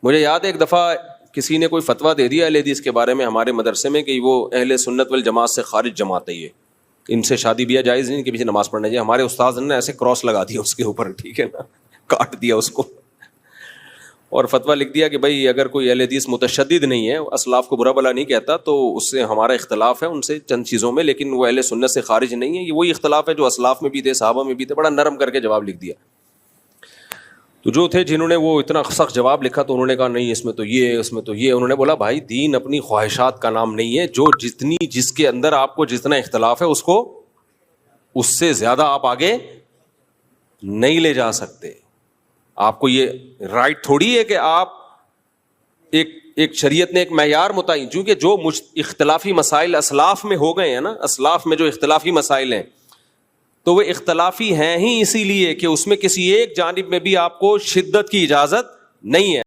मुझे याद है एक दफ़ा किसी ने कोई फतवा दे दिया अहले हदीस के बारे में हमारे मदरसे में कि वो अहले सुन्नत वल जमात से खारिज जमात है, ये इनसे शादी ब्याह जायज़ नहीं, इनके पीछे नमाज़ पढ़ना चाहिए। हमारे उस्ताद ने ऐसे क्रॉस लगा दिया उसके ऊपर, ठीक है ना, काट दिया उसको और फतवा लिख दिया कि भाई अगर कोई अहले हदीस मुतशद्दिद नहीं है, असलाफ को बुरा भला नहीं कहता, तो उससे हमारा इख्तलाफ है उनसे चंद चीज़ों में, लेकिन वो अहले सुन्नत से खारिज नहीं है। ये वही इख्तलाफ है जो असलाफ में भी थे, सहाबा में भी थे। बड़ा नरम करके जवाब लिख दिया। तो जो थे जिन्होंने वो इतना सख्त जवाब लिखा, तो उन्होंने कहा नहीं इसमें तो ये, इसमें तो ये। उन्होंने बोला भाई दीन अपनी ख्वाहिशात का नाम नहीं है, जो जितनी जिसके अंदर आपको जितना इख्तलाफ है उसको उससे ज़्यादा आप आगे नहीं ले जा सकते। आपको ये राइट थोड़ी है कि आप एक शरीयत ने एक मैयार मुतायन, चूंकि जो इख्तलाफी मसाइल असलाफ में हो गए हैं ना, असलाफ में जो इख्तलाफी मसाइल हैं तो वे इख्तलाफी हैं ही इसीलिए कि उसमें किसी एक जानिब में भी आपको शिद्दत की इजाज़त नहीं है।